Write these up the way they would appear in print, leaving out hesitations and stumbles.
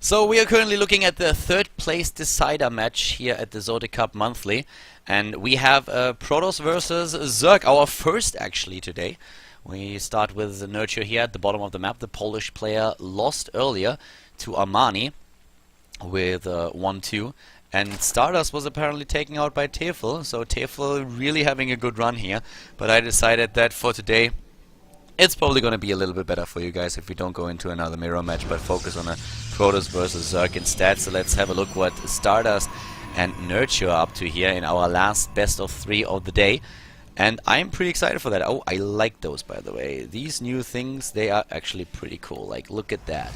So we are currently looking at the third place decider match here at the Zodiac Cup Monthly, and we have Protoss versus Zerg, our first actually today. We start with Nerchio here at the bottom of the map. The Polish player lost earlier to Armani with 1-2, and StarDust was apparently taken out by Tefl, so Tefl really having a good run here, but I decided that for today it's probably going to be a little bit better for you guys if we don't go into another mirror match, but focus on a Protoss versus Zerg instead. So let's have a look what StarDust and Nerchio are up to here in our last best of 3 of the day. And I'm pretty excited for that. Oh, I like those, by the way. These new things, they are actually pretty cool. Like, look at that.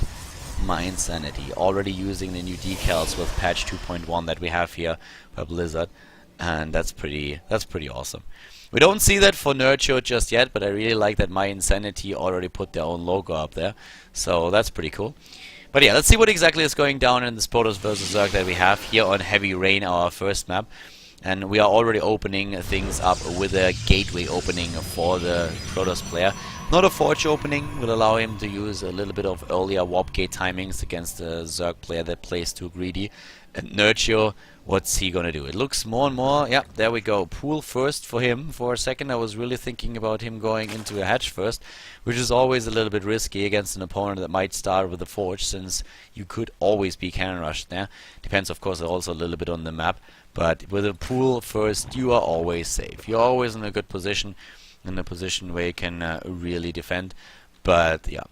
My Insanity. Already using the new decals with patch 2.1 that we have here by Blizzard. And that's pretty awesome. We don't see that for Nerchio just yet, but I really like that My Insanity already put their own logo up there. So that's pretty cool. But yeah, let's see what exactly is going down in this Protoss versus Zerg that we have here on Heavy Rain, our first map. And we are already opening things up with a gateway opening for the Protoss player. Not a Forge opening, will allow him to use a little bit of earlier warp gate timings against the Zerg player that plays too greedy. And Nerchio, what's he gonna do? It looks more and more, yeah, there we go. Pool first for him. For a second I was really thinking about him going into a hatch first, which is always a little bit risky against an opponent that might start with a Forge, since you could always be cannon rushed there. Depends of course also a little bit on the map, but with a pool first you are always safe. You're always in a good position, in a position where you can really defend. But yeah,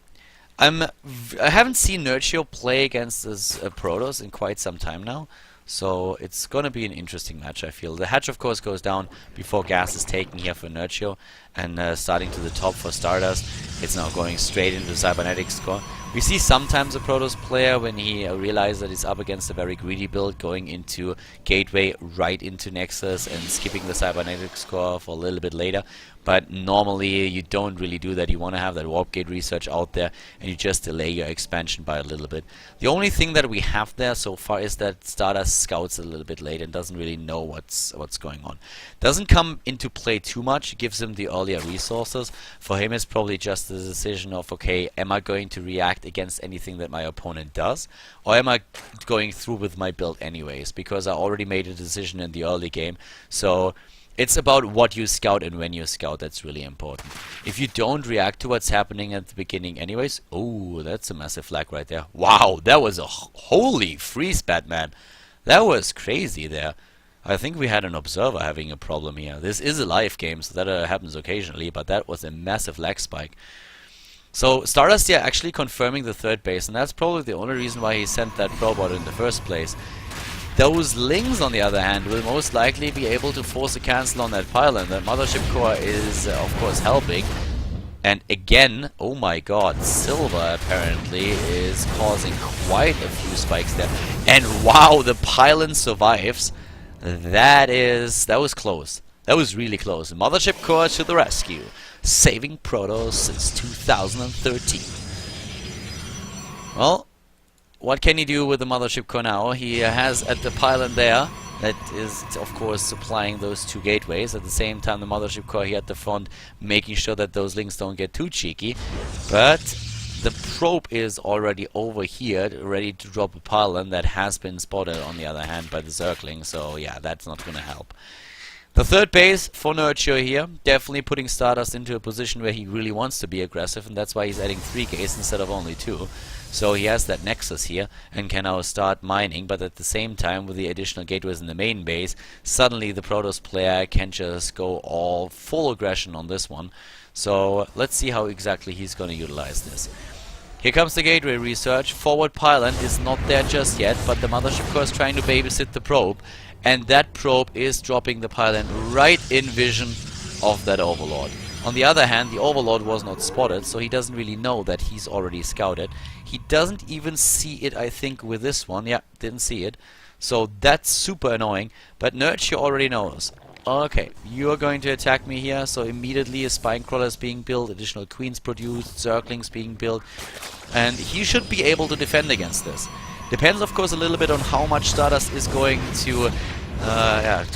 I haven't seen Nerchio play against this Protoss in quite some time now, so it's going to be an interesting match, I feel. The hatch of course goes down before gas is taken here for Nerchio, and starting to the top for StarDust. It's now going straight into the Cybernetics core. We see sometimes a Protoss player, when he realizes that he's up against a very greedy build, going into Gateway right into Nexus and skipping the Cybernetics core for a little bit later. But normally you don't really do that. You want to have that warp gate research out there, and you just delay your expansion by a little bit. The only thing that we have there so far is that StarDust scouts a little bit late and doesn't really know what's going on. Doesn't come into play too much. It gives him the earlier resources. For him it's probably just the decision of, okay, am I going to react against anything that my opponent does, or am I going through with my build anyways, because I already made a decision in the early game. So it's about what you scout and when you scout. That's really important. If you don't react to what's happening at the beginning anyways, oh, that's a massive flag right there. Wow, that was a holy freeze, Batman. That was crazy there. I think we had an observer having a problem here. This is a live game, so that happens occasionally, but that was a massive lag spike. So StarDust here actually confirming the third base, and that's probably the only reason why he sent that probe out in the first place. Those Lings, on the other hand, will most likely be able to force a cancel on that pylon. The Mothership Core is, of course, helping. And again, oh my god, Silver apparently is causing quite a few spikes there. And wow, the pylon survives. That was close. That was really close. Mothership Core to the rescue, saving Protoss since 2013. Well, what can he do with the Mothership Core now? He has at the pylon there, that is of course supplying those two gateways. At the same time the Mothership Core here at the front, making sure that those Lings don't get too cheeky. But the probe is already over here, ready to drop a pylon that has been spotted on the other hand by the Zergling. So yeah, that's not going to help. The third base for Nerchio here, definitely putting StarDust into a position where he really wants to be aggressive, and that's why he's adding 3 gates instead of only 2. So he has that Nexus here and can now start mining, but at the same time with the additional gateways in the main base, suddenly the Protoss player can just go all full aggression on this one. So let's see how exactly he's going to utilize this. Here comes the gateway research. Forward pylon is not there just yet, but the Mothership Core is trying to babysit the probe, and that probe is dropping the pylon right in vision of that Overlord. On the other hand, the Overlord was not spotted, so he doesn't really know that he's already scouted. He doesn't even see it, I think, with this one. Yeah, didn't see it. So that's super annoying, but Nerchio already knows. Okay, you are going to attack me here, so immediately a Spine Crawler is being built, additional Queens produced, Zerglings being built, and he should be able to defend against this. Depends of course a little bit on how much StarDust is going to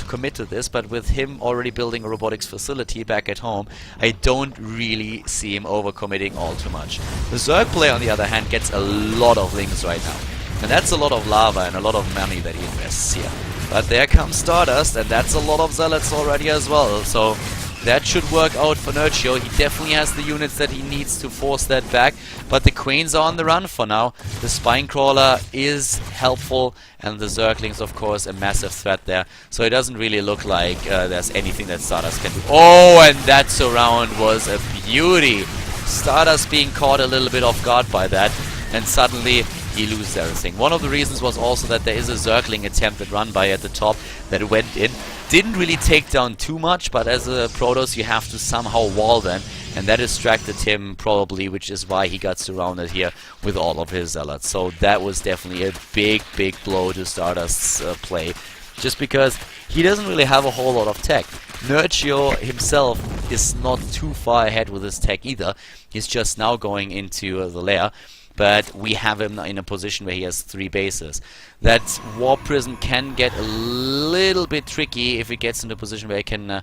commit to this, but with him already building a robotics facility back at home, I don't really see him overcommitting all too much. The Zerg player on the other hand gets a lot of Lings right now. And that's a lot of lava and a lot of money that he invests here. But there comes StarDust, and that's a lot of zealots already as well. So that should work out for Nerchio. He definitely has the units that he needs to force that back. But the Queens are on the run for now. The Spinecrawler is helpful, and the Zerglings, of course, a massive threat there. So it doesn't really look like there's anything that StarDust can do. Oh, and that surround was a beauty. StarDust being caught a little bit off guard by that, and suddenly he loses everything. One of the reasons was also that there is a Zergling attempted run by at the top that went in. Didn't really take down too much, but as a Protoss you have to somehow wall them, and that distracted him probably, which is why he got surrounded here with all of his zealots. So that was definitely a big blow to StarDust's play, just because he doesn't really have a whole lot of tech. Nerchio himself is not too far ahead with his tech either. He's just now going into the lair. But we have him in a position where he has 3 bases. That Warp Prism can get a little bit tricky if he gets into a position where he can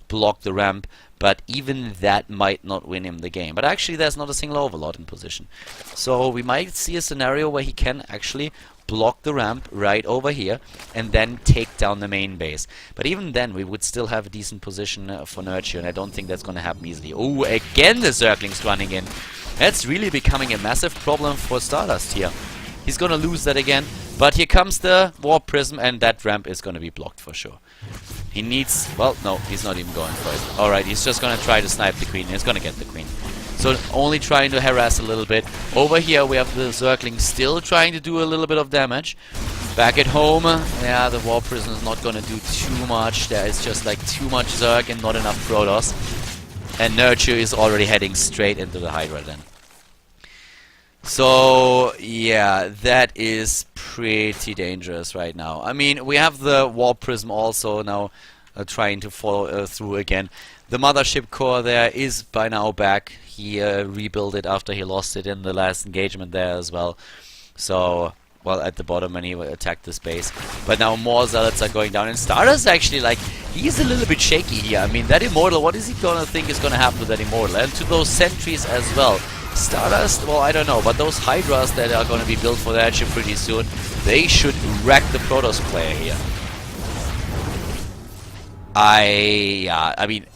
block the ramp, but even that might not win him the game. But actually there's not a single Overlord in position. So we might see a scenario where he can actually block the ramp right over here and then take down the main base. But even then we would still have a decent position for Nerchio, and I don't think that's going to happen easily. Oh, again the Zerglings running in. That's really becoming a massive problem for StarDust here. He's gonna lose that again, but here comes the Warp Prism, and that ramp is gonna be blocked for sure. He needs... well, no, he's not even going for it. Alright, he's just gonna try to snipe the Queen. He's gonna get the Queen. So only trying to harass a little bit. Over here we have the Zergling still trying to do a little bit of damage. Back at home, yeah, the Warp Prism is not gonna do too much. There is just like too much Zerg and not enough Protoss. And Nerchio is already heading straight into the Hydra then. So, yeah, that is pretty dangerous right now. I mean, we have the Warp Prism also now trying to follow through again. The Mothership core there is by now back. He rebuilt it after he lost it in the last engagement there as well. So, well, at the bottom when he attacked this base. But now more zealots are going down. And StarDust actually, like, he's a little bit shaky here. I mean, that Immortal, what is he gonna think is gonna happen with that Immortal? And to those sentries as well. StarDust, well, I don't know, but those Hydras that are going to be built for that ship pretty soon, they should wreck the Protoss player here. I mean,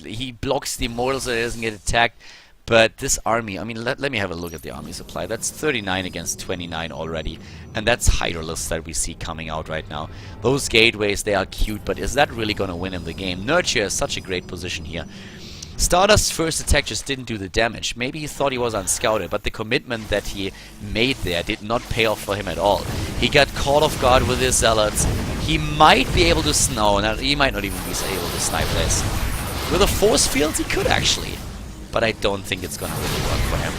he blocks the Immortals so he doesn't get attacked, but this army, I mean, let me have a look at the army supply. That's 39 against 29 already, and that's Hydralists that we see coming out right now. Those gateways, they are cute, but is that really going to win him the game? Nerchio has such a great position here. StarDust's first attack just didn't do the damage. Maybe he thought he was unscouted, but the commitment that he made there did not pay off for him at all. He got caught off guard with his zealots. He might be able to he might not even be able to snipe this. With a force field, he could actually. But I don't think it's gonna really work for him.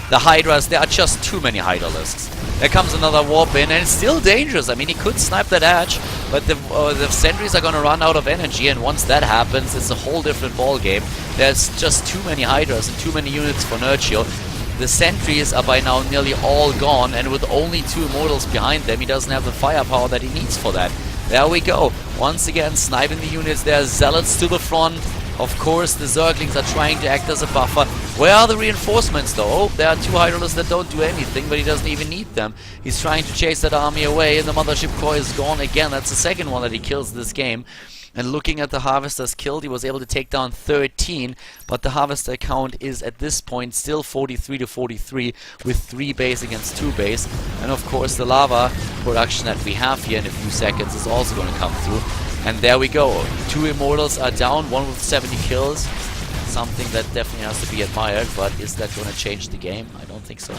The Hydras, there are just too many Hydralisks. There comes another warp in, and it's still dangerous. I mean, he could snipe that edge, but the sentries are gonna run out of energy, and once that happens, it's a whole different ball game. There's just too many Hydras and too many units for Nerchio. The sentries are by now nearly all gone, and with only 2 Immortals behind them, he doesn't have the firepower that he needs for that. There we go. Once again, sniping the units. There are zealots to the front. Of course, the Zerglings are trying to act as a buffer. Where are the reinforcements, though? Oh, there are 2 Hydralists that don't do anything, but he doesn't even need them. He's trying to chase that army away, and the Mothership core is gone again. That's the second one that he kills this game. And looking at the Harvesters killed, he was able to take down 13, but the Harvester count is at this point still 43 to 43, with 3 base against 2 base. And of course, the lava production that we have here in a few seconds is also going to come through. And there we go. 2 Immortals are down, 1 with 70 kills. Something that definitely has to be admired, but is that going to change the game? I don't think so.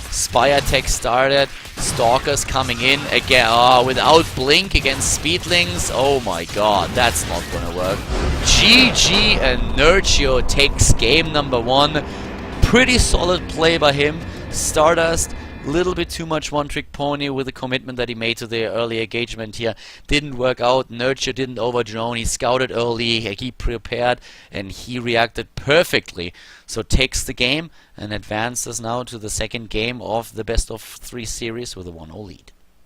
Spire tech started. Stalkers coming in again. Oh, without blink against Speedlings. Oh my god, that's not going to work. GG, and Nerchio takes game number 1. Pretty solid play by him. StarDust, little bit too much one-trick pony with the commitment that he made to the early engagement here. Didn't work out. Nerchio didn't over-drone. He scouted early, he prepared, and he reacted perfectly. So takes the game and advances now to the second game of the best of 3 series with a 1-0 lead.